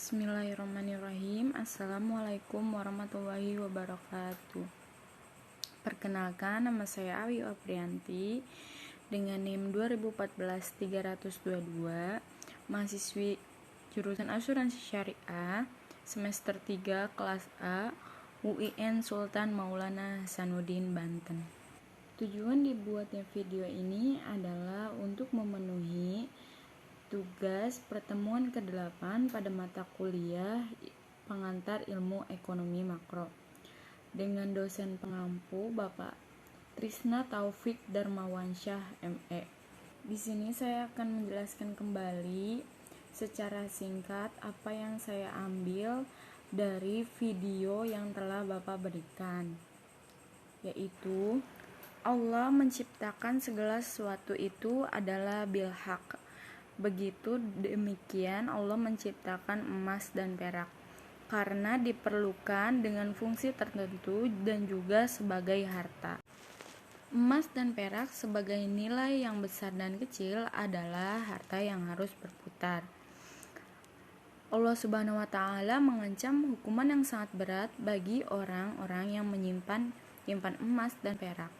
Bismillahirrahmanirrahim. Assalamualaikum warahmatullahi wabarakatuh. Perkenalkan, nama saya Awi Aprianti dengan NIM 2014-322, mahasiswi jurusan Asuransi Syariah, semester 3 kelas A, UIN Sultan Maulana Hasanuddin, Banten. Tujuan dibuatnya video ini adalah untuk memenuhi tugas pertemuan ke-8 pada mata kuliah pengantar ilmu ekonomi makro dengan dosen pengampu Bapak Trisna Taufik Darmawansyah ME. Di sini saya akan menjelaskan kembali secara singkat apa yang saya ambil dari video yang telah Bapak berikan, yaitu Allah menciptakan segala sesuatu itu adalah bilhaq. Begitu demikian Allah menciptakan emas dan perak karena diperlukan dengan fungsi tertentu dan juga sebagai harta. Emas dan perak sebagai nilai yang besar dan kecil adalah harta yang harus berputar. Allah Subhanahu wa Ta'ala mengancam hukuman yang sangat berat bagi orang-orang yang menyimpan emas dan perak.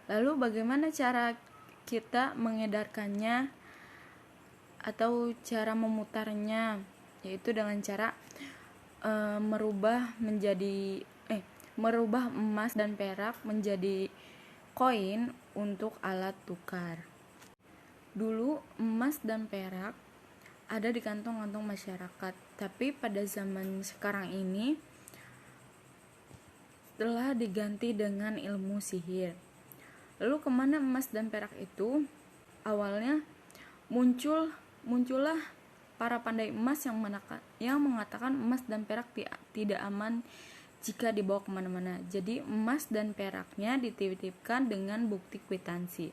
Lalu bagaimana cara kita mengedarkannya atau cara memutarnya, yaitu dengan cara merubah emas dan perak menjadi koin untuk alat tukar. Dulu emas dan perak ada di kantong-kantong masyarakat, tapi pada zaman sekarang ini telah diganti dengan ilmu sihir. Lalu kemana emas dan perak itu? Awalnya muncullah para pandai emas yang mengatakan emas dan perak tidak aman jika dibawa kemana-mana. Jadi emas dan peraknya dititipkan dengan bukti kwitansi.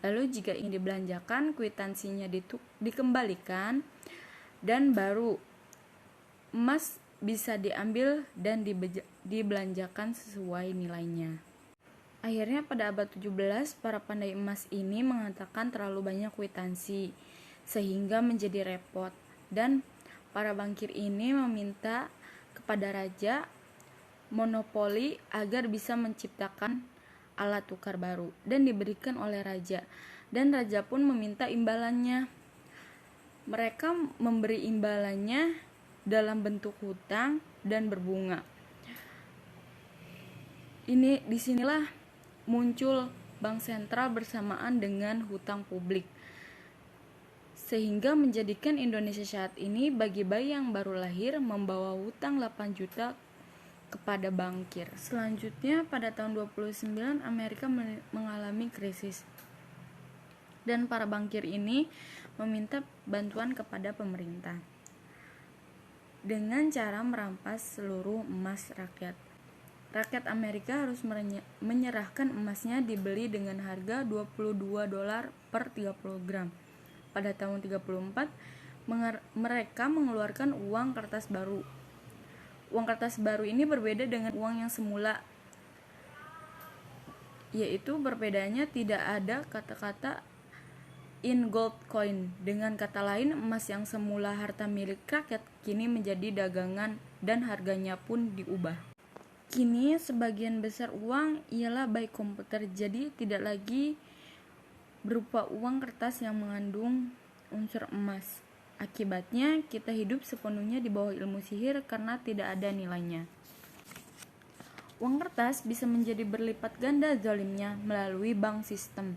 Lalu jika ingin dibelanjakan, kwitansinya dikembalikan dan baru emas bisa diambil dan dibelanjakan sesuai nilainya. Akhirnya pada abad 17, para pandai emas ini mengatakan terlalu banyak kwitansi sehingga menjadi repot, dan para bankir ini meminta kepada raja monopoli agar bisa menciptakan alat tukar baru dan diberikan oleh raja, dan raja pun meminta imbalannya. Mereka memberi imbalannya dalam bentuk hutang dan berbunga. Disinilah muncul bank sentral bersamaan dengan hutang publik, sehingga menjadikan Indonesia saat ini bagi bayi yang baru lahir membawa hutang 8 juta kepada bankir. Selanjutnya pada tahun 29 Amerika mengalami krisis, dan para bankir ini meminta bantuan kepada pemerintah dengan cara merampas seluruh emas rakyat. Rakyat Amerika harus menyerahkan emasnya dibeli dengan harga $22 per 30 gram. Pada tahun 34 mereka mengeluarkan uang kertas baru. Uang kertas baru ini berbeda dengan uang yang semula, yaitu perbedaannya tidak ada kata-kata in gold coin. Dengan kata lain, emas yang semula harta milik rakyat kini menjadi dagangan dan harganya pun diubah. Kini sebagian besar uang ialah by komputer, jadi tidak lagi berupa uang kertas yang mengandung unsur emas. Akibatnya kita hidup sepenuhnya di bawah ilmu sihir karena tidak ada nilainya. Uang kertas bisa menjadi berlipat ganda zalimnya melalui bank sistem,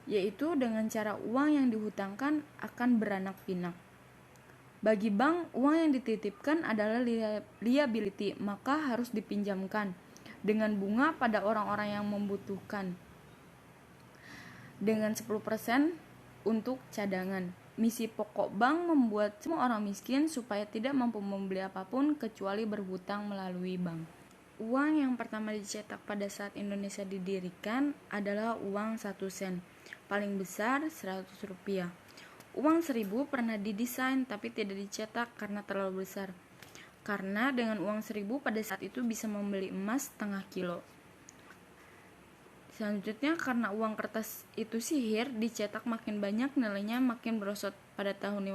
yaitu dengan cara uang yang dihutangkan akan beranak pinak. Bagi bank, uang yang dititipkan adalah liability, maka harus dipinjamkan dengan bunga pada orang-orang yang membutuhkan, dengan 10% untuk cadangan. Misi pokok bank membuat semua orang miskin supaya tidak mampu membeli apapun kecuali berhutang melalui bank. Uang yang pertama dicetak pada saat Indonesia didirikan adalah uang 1 sen, paling besar 100 rupiah. Uang 1000 pernah didesain tapi tidak dicetak karena terlalu besar. Karena dengan uang 1000 pada saat itu bisa membeli emas setengah kilo. Selanjutnya, karena uang kertas itu sihir, dicetak makin banyak, nilainya makin merosot. Pada tahun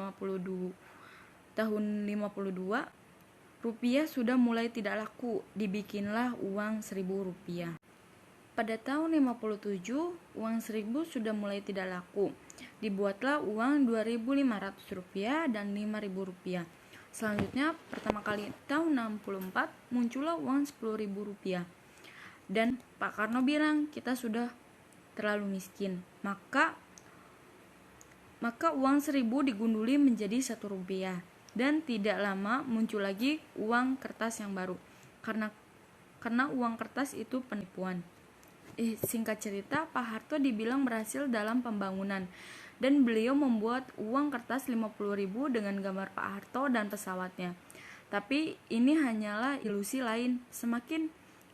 tahun 52, rupiah sudah mulai tidak laku, dibikinlah uang 1.000 rupiah. Pada tahun 57, uang 1.000 sudah mulai tidak laku. Dibuatlah uang 2.500 rupiah dan 5.000 rupiah. Selanjutnya, pertama kali tahun 64, muncullah uang 10.000 rupiah. Dan Pak Karno bilang, kita sudah terlalu miskin. Maka uang 1.000 digunduli menjadi 1 rupiah. Dan tidak lama muncul lagi uang kertas yang baru. Karena uang kertas itu penipuan. Singkat cerita, Pak Harto dibilang berhasil dalam pembangunan dan beliau membuat uang kertas 50.000 dengan gambar Pak Harto dan pesawatnya. Tapi ini hanyalah ilusi lain.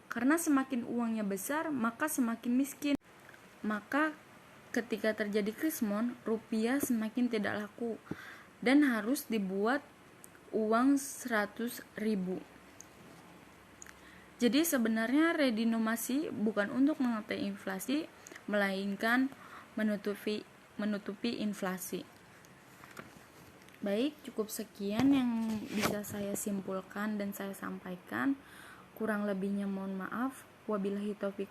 Karena semakin uangnya besar, maka semakin miskin. Maka ketika terjadi krismon, rupiah semakin tidak laku dan harus dibuat uang 100.000. Jadi sebenarnya redenominasi bukan untuk mengatai inflasi, melainkan menutupi inflasi. Baik, cukup sekian yang bisa saya simpulkan dan saya sampaikan. Kurang lebihnya mohon maaf. Wabillahi taufik